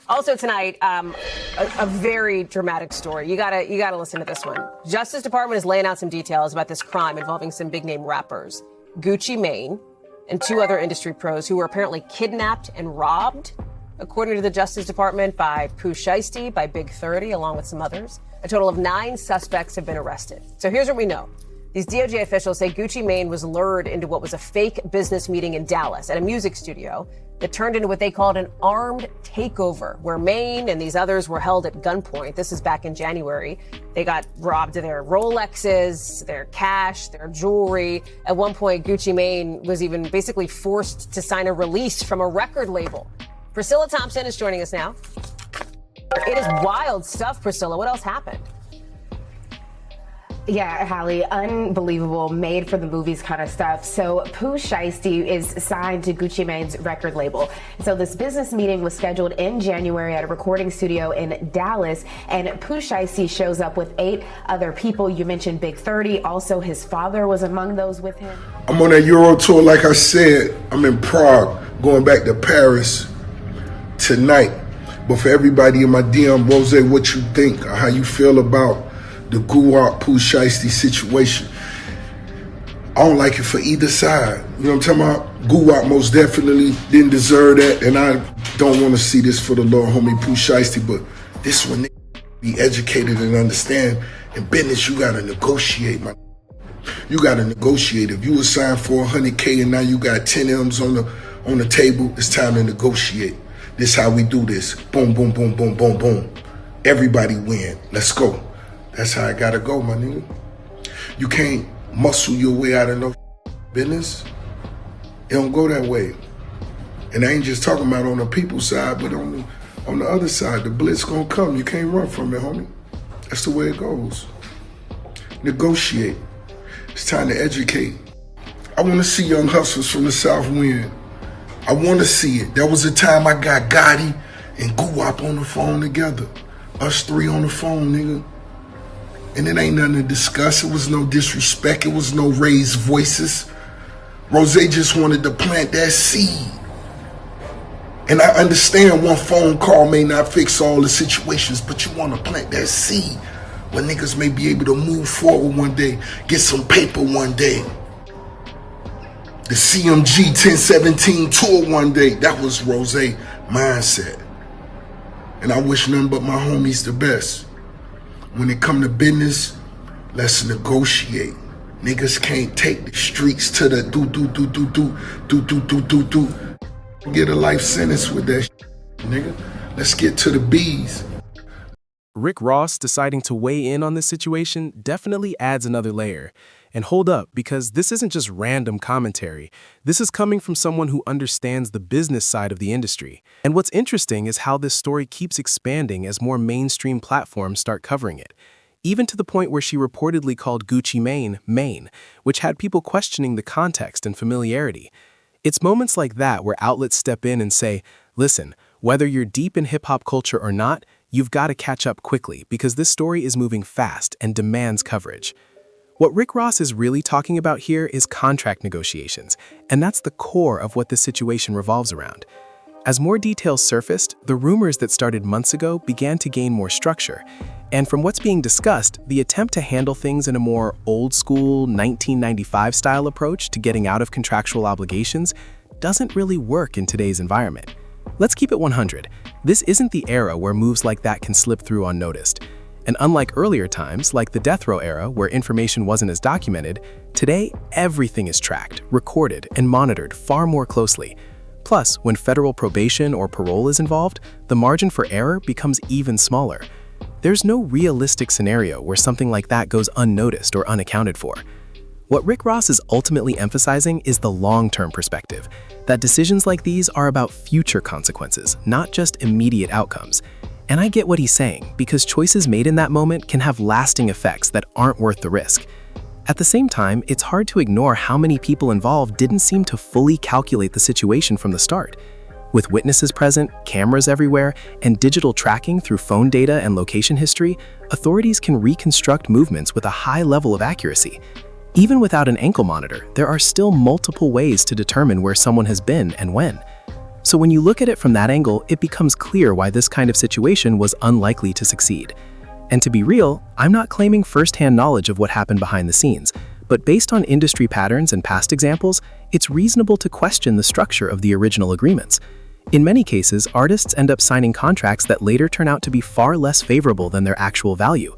Also tonight, a very dramatic story. You gotta listen to this one. Justice Department is laying out some details about this crime involving some big name rappers, Gucci Mane, and two other industry pros who were apparently kidnapped and robbed, according to the Justice Department, by POOH SHIESTY, by Big 30, along with some others. A total of 9 suspects have been arrested. So here's what we know. These DOJ officials say Gucci Mane was lured into what was a fake business meeting in Dallas at a music studio that turned into what they called an armed takeover, where Mane and these others were held at gunpoint. This is back in January. They got robbed of their Rolexes, their cash, their jewelry. At one point, Gucci Mane was even basically forced to sign a release from a record label. Priscilla Thompson is joining us now. It is wild stuff, Priscilla. What else happened? Yeah, Hallie, unbelievable, made for the movies kind of stuff. So POOH SHIESTY is signed to Gucci Mane's record label. So this business meeting was scheduled in January at a recording studio in Dallas, and POOH SHIESTY shows up with 8 other people. You mentioned Big 30. Also, his father was among those with him. I'm on a Euro tour, like I said. I'm in Prague, going back to Paris tonight. But for everybody in my DM, Rose, what you think or how you feel about the POOH SHIESTY situation? I don't like it for either side. You know what I'm talking about? POOH most definitely didn't deserve that, and I don't want to see this for the Lord homie POOH SHIESTY, but this one, be educated and understand. In business, you gotta negotiate, man. You gotta negotiate. If you were signed for 100K and now you got 10 M's on the table, it's time to negotiate. This how we do this. Boom, boom, boom, boom, boom, boom. Everybody win. Let's go. That's how I gotta go, my nigga. You can't muscle your way out of no business. It don't go that way. And I ain't just talking about on the people side, but on the other side, the blitz gonna come. You can't run from it, homie. That's the way it goes. Negotiate. It's time to educate. I wanna see young hustlers from the South win. I wanna see it. There was a time I got Gotti and Guwap on the phone together. Us 3 on the phone, nigga. And it ain't nothing to discuss. It was no disrespect. It was no raised voices. Rose just wanted to plant that seed. And I understand one phone call may not fix all the situations, but you want to plant that seed where niggas may be able to move forward one day, get some paper one day. The CMG 1017 tour one day. That was Rose mindset. And I wish nothing but my homies the best. When it come to business, let's negotiate. Niggas can't take the streets to the do. Get a life sentence with that nigga. Let's get to the B's. Rick Ross deciding to weigh in on this situation definitely adds another layer. And hold up, because this isn't just random commentary. This is coming from someone who understands the business side of the industry. And what's interesting is how this story keeps expanding as more mainstream platforms start covering it, even to the point where she reportedly called Gucci Mane, Mane, which had people questioning the context and familiarity. It's moments like that where outlets step in and say, listen, whether you're deep in hip-hop culture or not, you've got to catch up quickly because this story is moving fast and demands coverage. What Rick Ross is really talking about here is contract negotiations, and that's the core of what this situation revolves around. As more details surfaced, the rumors that started months ago began to gain more structure, and from what's being discussed, the attempt to handle things in a more old-school 1995-style approach to getting out of contractual obligations doesn't really work in today's environment. Let's keep it 100. This isn't the era where moves like that can slip through unnoticed. And unlike earlier times, like the death row era where information wasn't as documented, today everything is tracked, recorded, and monitored far more closely. Plus, when federal probation or parole is involved, the margin for error becomes even smaller. There's no realistic scenario where something like that goes unnoticed or unaccounted for. What Rick Ross is ultimately emphasizing is the long-term perspective, that decisions like these are about future consequences, not just immediate outcomes. And I get what he's saying, because choices made in that moment can have lasting effects that aren't worth the risk. At the same time, it's hard to ignore how many people involved didn't seem to fully calculate the situation from the start. With witnesses present, cameras everywhere, and digital tracking through phone data and location history, authorities can reconstruct movements with a high level of accuracy. Even without an ankle monitor, there are still multiple ways to determine where someone has been and when. So when you look at it from that angle, it becomes clear why this kind of situation was unlikely to succeed. And to be real, I'm not claiming first-hand knowledge of what happened behind the scenes, but based on industry patterns and past examples, it's reasonable to question the structure of the original agreements. In many cases, artists end up signing contracts that later turn out to be far less favorable than their actual value.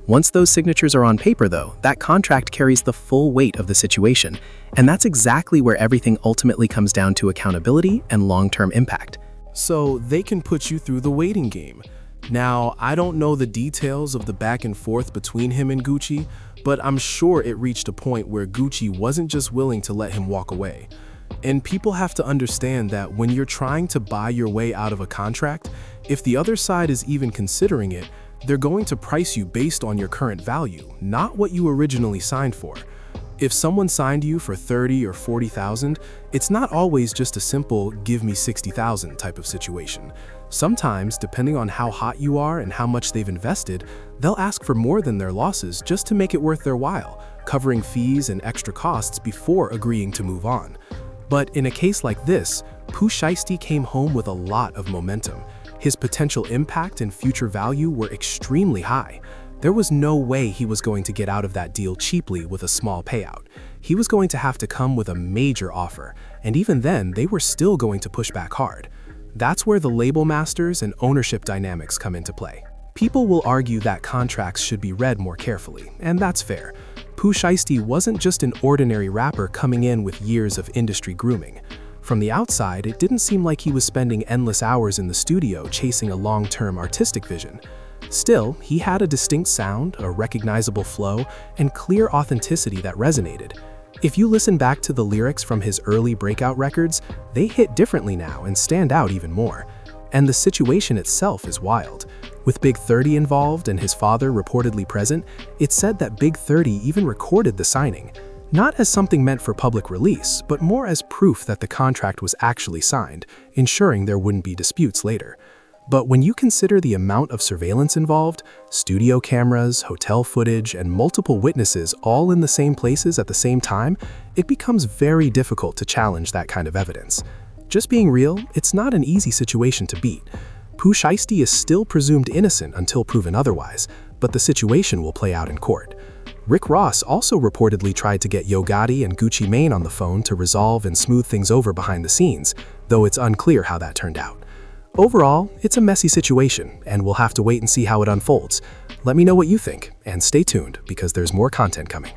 Once those signatures are on paper, though, that contract carries the full weight of the situation, and that's exactly where everything ultimately comes down to accountability and long-term impact. So they can put you through the waiting game. Now, I don't know the details of the back and forth between him and Gucci, but I'm sure it reached a point where Gucci wasn't just willing to let him walk away. And people have to understand that when you're trying to buy your way out of a contract, if the other side is even considering it, they're going to price you based on your current value, not what you originally signed for. If someone signed you for $30,000 or $40,000, it's not always just a simple "give me $60,000" type of situation. Sometimes, depending on how hot you are and how much they've invested, they'll ask for more than their losses just to make it worth their while, covering fees and extra costs before agreeing to move on. But in a case like this, POOH SHIESTY came home with a lot of momentum. His potential impact and future value were extremely high. There was no way he was going to get out of that deal cheaply with a small payout. He was going to have to come with a major offer, and even then, they were still going to push back hard. That's where the label masters and ownership dynamics come into play. People will argue that contracts should be read more carefully, and that's fair. POOH SHIESTY wasn't just an ordinary rapper coming in with years of industry grooming. From the outside, it didn't seem like he was spending endless hours in the studio chasing a long-term artistic vision. Still, he had a distinct sound, a recognizable flow, and clear authenticity that resonated. If you listen back to the lyrics from his early breakout records, they hit differently now and stand out even more. And the situation itself is wild. With Big 30 involved and his father reportedly present, it's said that Big 30 even recorded the signing. Not as something meant for public release, but more as proof that the contract was actually signed, ensuring there wouldn't be disputes later. But when you consider the amount of surveillance involved, studio cameras, hotel footage, and multiple witnesses all in the same places at the same time, it becomes very difficult to challenge that kind of evidence. Just being real, it's not an easy situation to beat. POOH SHIESTY is still presumed innocent until proven otherwise, but the situation will play out in court. Rick Ross also reportedly tried to get Yo Gotti and Gucci Mane on the phone to resolve and smooth things over behind the scenes, though it's unclear how that turned out. Overall, it's a messy situation, and we'll have to wait and see how it unfolds. Let me know what you think, and stay tuned because there's more content coming.